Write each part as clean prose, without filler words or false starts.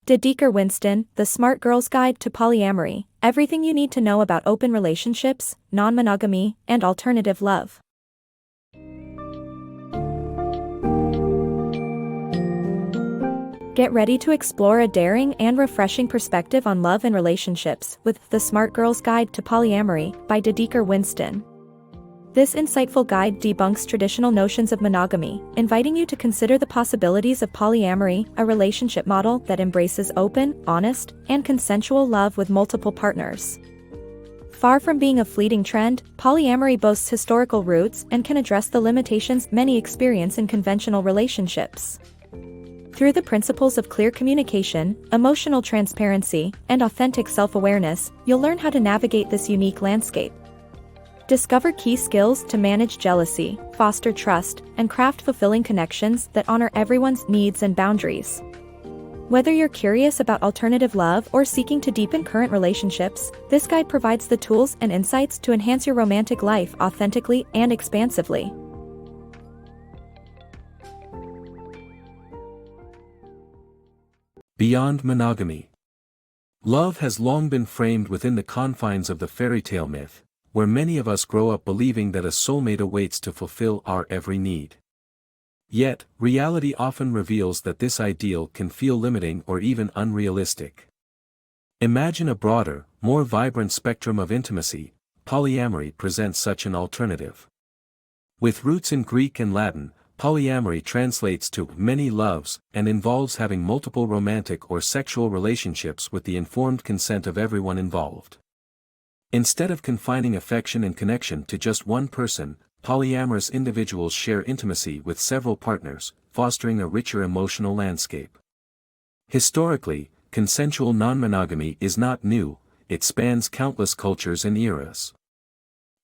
Dedeker Winston, The Smart Girl's Guide to Polyamory, everything you need to know about open relationships, non-monogamy, and alternative love. Get ready to explore a daring and refreshing perspective on love and relationships with The Smart Girl's Guide to Polyamory by Dedeker Winston. This insightful guide debunks traditional notions of monogamy, inviting you to consider the possibilities of polyamory, a relationship model that embraces open, honest, and consensual love with multiple partners. Far from being a fleeting trend, polyamory boasts historical roots and can address the limitations many experience in conventional relationships. Through the principles of clear communication, emotional transparency, and authentic self-awareness, you'll learn how to navigate this unique landscape. Discover key skills to manage jealousy, foster trust, and craft fulfilling connections that honor everyone's needs and boundaries. Whether you're curious about alternative love or seeking to deepen current relationships, this guide provides the tools and insights to enhance your romantic life authentically and expansively. Beyond monogamy. Love has long been framed within the confines of the fairy tale myth, where many of us grow up believing that a soulmate awaits to fulfill our every need. Yet, reality often reveals that this ideal can feel limiting or even unrealistic. Imagine a broader, more vibrant spectrum of intimacy. Polyamory presents such an alternative. With roots in Greek and Latin, polyamory translates to many loves and involves having multiple romantic or sexual relationships with the informed consent of everyone involved. Instead of confining affection and connection to just one person, polyamorous individuals share intimacy with several partners, fostering a richer emotional landscape. Historically, consensual non-monogamy is not new, it spans countless cultures and eras.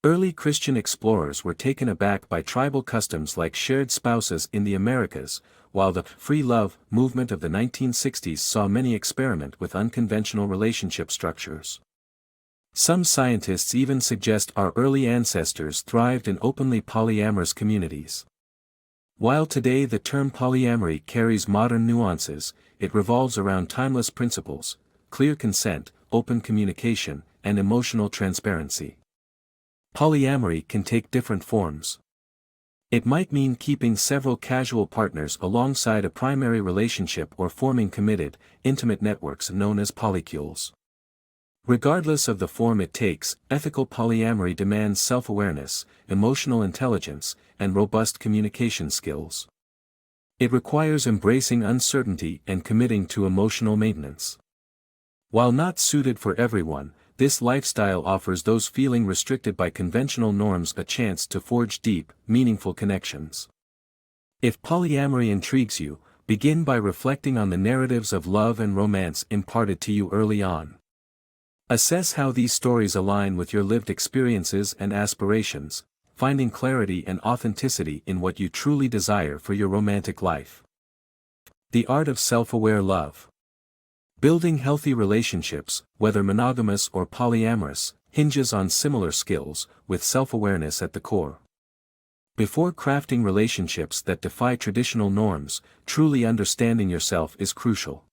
Early Christian explorers were taken aback by tribal customs like shared spouses in the Americas, while the free love movement of the 1960s saw many experiment with unconventional relationship structures. Some scientists even suggest our early ancestors thrived in openly polyamorous communities. While today the term polyamory carries modern nuances, it revolves around timeless principles: clear consent, open communication, and emotional transparency. Polyamory can take different forms. It might mean keeping several casual partners alongside a primary relationship or forming committed, intimate networks known as polycules. Regardless of the form it takes, ethical polyamory demands self-awareness, emotional intelligence, and robust communication skills. It requires embracing uncertainty and committing to emotional maintenance. While not suited for everyone, this lifestyle offers those feeling restricted by conventional norms a chance to forge deep, meaningful connections. If polyamory intrigues you, begin by reflecting on the narratives of love and romance imparted to you early on. Assess how these stories align with your lived experiences and aspirations, finding clarity and authenticity in what you truly desire for your romantic life. The art of self-aware love. Building healthy relationships, whether monogamous or polyamorous, hinges on similar skills, with self-awareness at the core. Before crafting relationships that defy traditional norms, truly understanding yourself is crucial.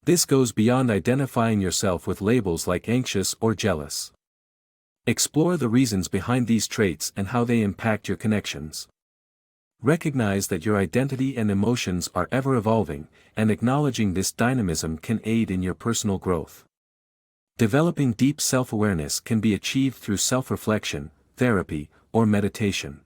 This goes beyond identifying yourself with labels like anxious or jealous. Explore the reasons behind these traits and how they impact your connections. Recognize that your identity and emotions are ever evolving, and acknowledging this dynamism can aid in your personal growth. Developing deep self-awareness can be achieved through self-reflection, therapy, or meditation.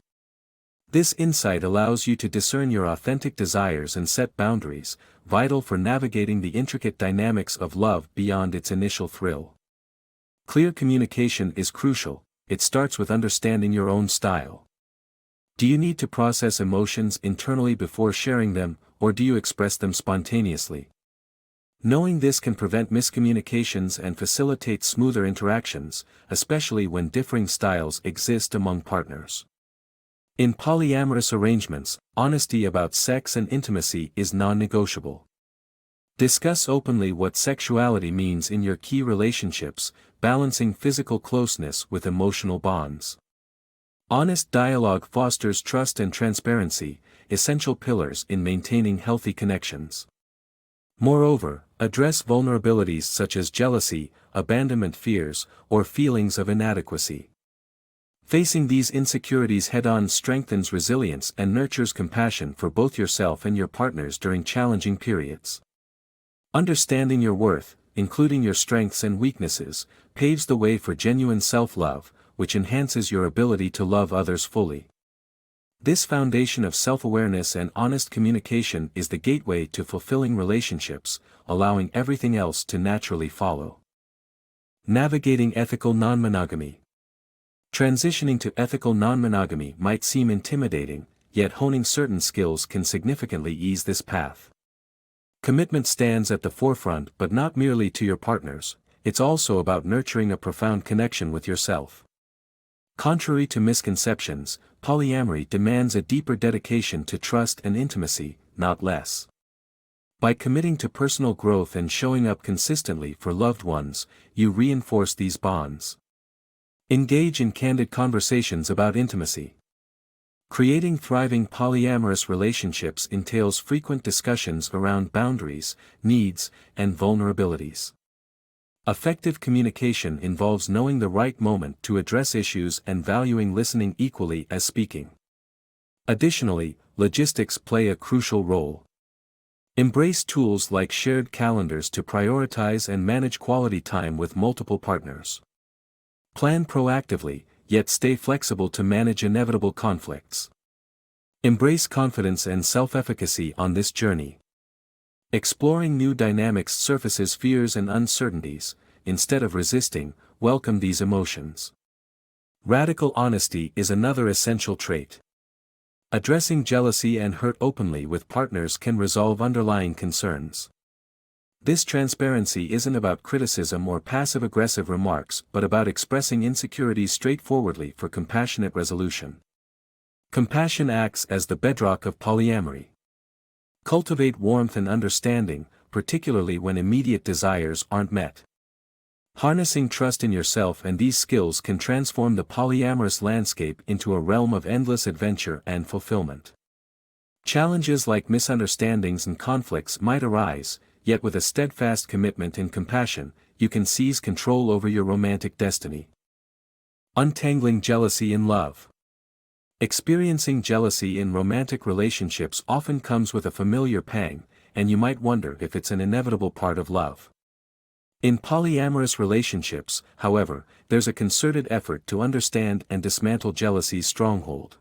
This insight allows you to discern your authentic desires and set boundaries, vital for navigating the intricate dynamics of love beyond its initial thrill. Clear communication is crucial. It starts with understanding your own style. Do you need to process emotions internally before sharing them, or do you express them spontaneously? Knowing this can prevent miscommunications and facilitate smoother interactions, especially when differing styles exist among partners. In polyamorous arrangements, honesty about sex and intimacy is non-negotiable. Discuss openly what sexuality means in your key relationships, balancing physical closeness with emotional bonds. Honest dialogue fosters trust and transparency, essential pillars in maintaining healthy connections. Moreover, address vulnerabilities such as jealousy, abandonment fears, or feelings of inadequacy. Facing these insecurities head-on strengthens resilience and nurtures compassion for both yourself and your partners during challenging periods. Understanding your worth, including your strengths and weaknesses, paves the way for genuine self-love, which enhances your ability to love others fully. This foundation of self-awareness and honest communication is the gateway to fulfilling relationships, allowing everything else to naturally follow. Navigating ethical non-monogamy. Transitioning to ethical non-monogamy might seem intimidating, yet honing certain skills can significantly ease this path. Commitment stands at the forefront, but not merely to your partners, it's also about nurturing a profound connection with yourself. Contrary to misconceptions, polyamory demands a deeper dedication to trust and intimacy, not less. By committing to personal growth and showing up consistently for loved ones, you reinforce these bonds. Engage in candid conversations about intimacy. Creating thriving polyamorous relationships entails frequent discussions around boundaries, needs, and vulnerabilities. Effective communication involves knowing the right moment to address issues and valuing listening equally as speaking. Additionally, logistics play a crucial role. Embrace tools like shared calendars to prioritize and manage quality time with multiple partners. Plan proactively, yet stay flexible to manage inevitable conflicts. Embrace confidence and self-efficacy on this journey. Exploring new dynamics surfaces fears and uncertainties. Instead of resisting, welcome these emotions. Radical honesty is another essential trait. Addressing jealousy and hurt openly with partners can resolve underlying concerns. This transparency isn't about criticism or passive-aggressive remarks, but about expressing insecurities straightforwardly for compassionate resolution. Compassion acts as the bedrock of polyamory. Cultivate warmth and understanding, particularly when immediate desires aren't met. Harnessing trust in yourself and these skills can transform the polyamorous landscape into a realm of endless adventure and fulfillment. Challenges like misunderstandings and conflicts might arise, yet with a steadfast commitment and compassion, you can seize control over your romantic destiny. Untangling jealousy in love. Experiencing jealousy in romantic relationships often comes with a familiar pang, and you might wonder if it's an inevitable part of love. In polyamorous relationships, however, there's a concerted effort to understand and dismantle jealousy's stronghold.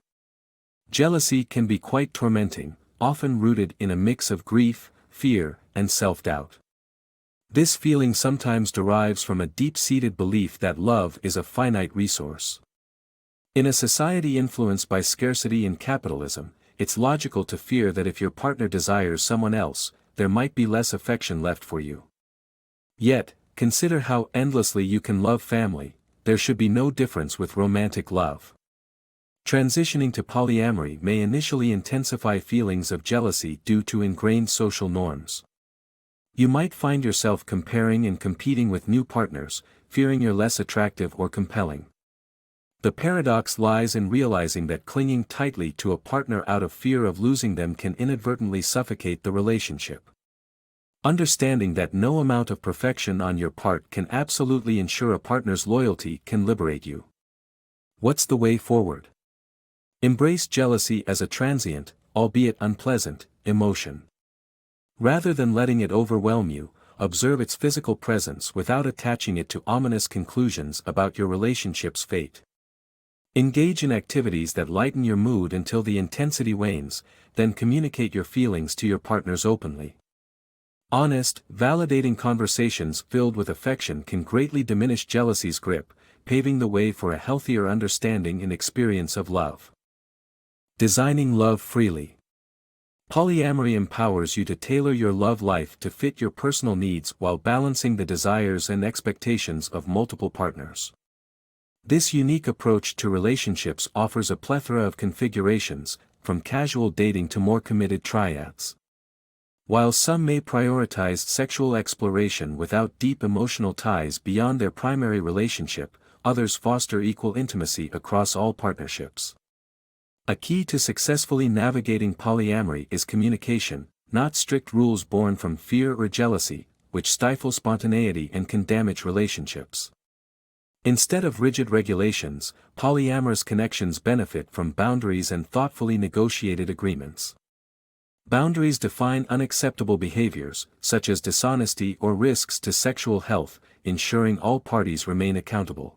Jealousy can be quite tormenting, often rooted in a mix of grief, fear, and self-doubt. This feeling sometimes derives from a deep-seated belief that love is a finite resource. In a society influenced by scarcity and capitalism, it's logical to fear that if your partner desires someone else, there might be less affection left for you. Yet, consider how endlessly you can love family. There should be no difference with romantic love. Transitioning to polyamory may initially intensify feelings of jealousy due to ingrained social norms. You might find yourself comparing and competing with new partners, fearing you're less attractive or compelling. The paradox lies in realizing that clinging tightly to a partner out of fear of losing them can inadvertently suffocate the relationship. Understanding that no amount of perfection on your part can absolutely ensure a partner's loyalty can liberate you. What's the way forward? Embrace jealousy as a transient, albeit unpleasant, emotion. Rather than letting it overwhelm you, observe its physical presence without attaching it to ominous conclusions about your relationship's fate. Engage in activities that lighten your mood until the intensity wanes, then communicate your feelings to your partners openly. Honest, validating conversations filled with affection can greatly diminish jealousy's grip, paving the way for a healthier understanding and experience of love. Designing love freely. Polyamory empowers you to tailor your love life to fit your personal needs while balancing the desires and expectations of multiple partners. This unique approach to relationships offers a plethora of configurations, from casual dating to more committed triads. While some may prioritize sexual exploration without deep emotional ties beyond their primary relationship, others foster equal intimacy across all partnerships. A key to successfully navigating polyamory is communication, not strict rules born from fear or jealousy, which stifle spontaneity and can damage relationships. Instead of rigid regulations, polyamorous connections benefit from boundaries and thoughtfully negotiated agreements. Boundaries define unacceptable behaviors, such as dishonesty or risks to sexual health, ensuring all parties remain accountable.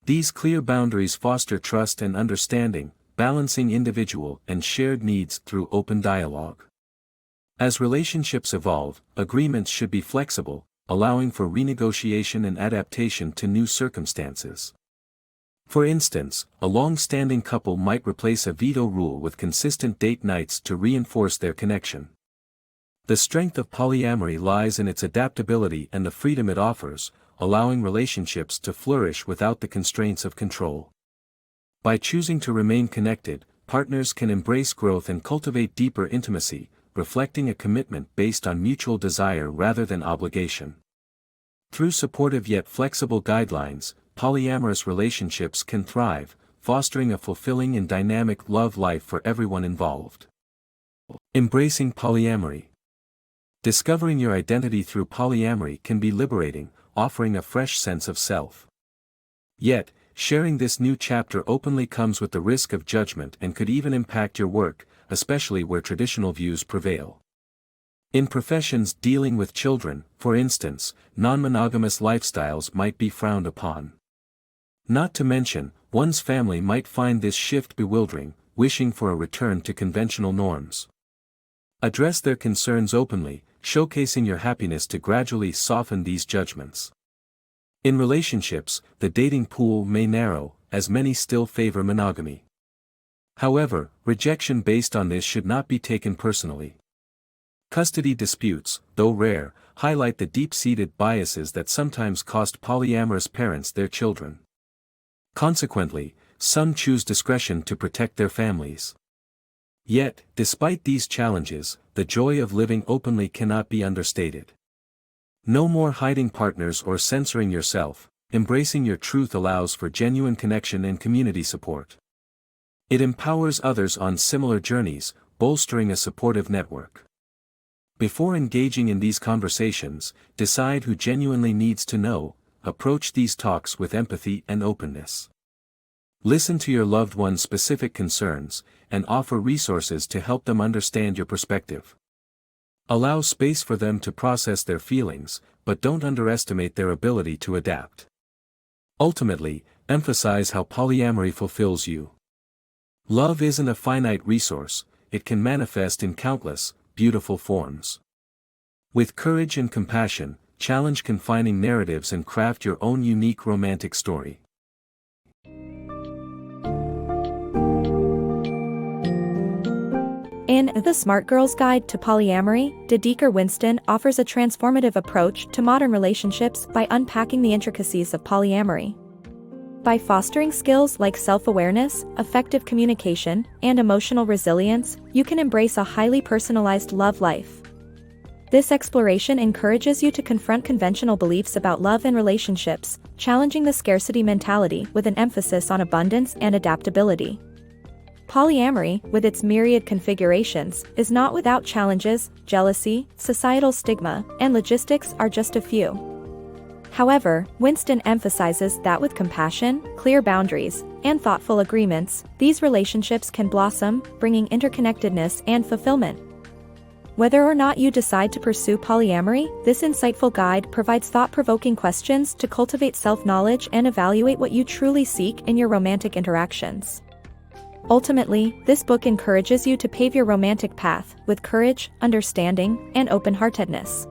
These clear boundaries foster trust and understanding, balancing individual and shared needs through open dialogue. As relationships evolve, agreements should be flexible, allowing for renegotiation and adaptation to new circumstances. For instance, a long-standing couple might replace a veto rule with consistent date nights to reinforce their connection. The strength of polyamory lies in its adaptability and the freedom it offers, allowing relationships to flourish without the constraints of control. By choosing to remain connected, partners can embrace growth and cultivate deeper intimacy, reflecting a commitment based on mutual desire rather than obligation. Through supportive yet flexible guidelines, polyamorous relationships can thrive, fostering a fulfilling and dynamic love life for everyone involved. Embracing polyamory. Discovering your identity through polyamory can be liberating, offering a fresh sense of self. Yet, sharing this new chapter openly comes with the risk of judgment and could even impact your work, especially where traditional views prevail. In professions dealing with children, for instance, non-monogamous lifestyles might be frowned upon. Not to mention, one's family might find this shift bewildering, wishing for a return to conventional norms. Address their concerns openly, showcasing your happiness to gradually soften these judgments. In relationships, the dating pool may narrow, as many still favor monogamy. However, rejection based on this should not be taken personally. Custody disputes, though rare, highlight the deep-seated biases that sometimes cost polyamorous parents their children. Consequently, some choose discretion to protect their families. Yet, despite these challenges, the joy of living openly cannot be understated. No more hiding partners or censoring yourself, embracing your truth allows for genuine connection and community support. It empowers others on similar journeys, bolstering a supportive network. Before engaging in these conversations, decide who genuinely needs to know. Approach these talks with empathy and openness. Listen to your loved one's specific concerns, and offer resources to help them understand your perspective. Allow space for them to process their feelings, but don't underestimate their ability to adapt. Ultimately, emphasize how polyamory fulfills you. Love isn't a finite resource, it can manifest in countless, beautiful forms. With courage and compassion, challenge confining narratives and craft your own unique romantic story. In The Smart Girl's Guide to Polyamory, Dedeker Winston offers a transformative approach to modern relationships by unpacking the intricacies of polyamory. By fostering skills like self-awareness, effective communication, and emotional resilience, you can embrace a highly personalized love life. This exploration encourages you to confront conventional beliefs about love and relationships, challenging the scarcity mentality with an emphasis on abundance and adaptability. Polyamory, with its myriad configurations, is not without challenges. Jealousy, societal stigma, and logistics are just a few. However, Winston emphasizes that with compassion, clear boundaries, and thoughtful agreements, these relationships can blossom, bringing interconnectedness and fulfillment. Whether or not you decide to pursue polyamory, this insightful guide provides thought-provoking questions to cultivate self-knowledge and evaluate what you truly seek in your romantic interactions. Ultimately, this book encourages you to pave your romantic path with courage, understanding, and open-heartedness.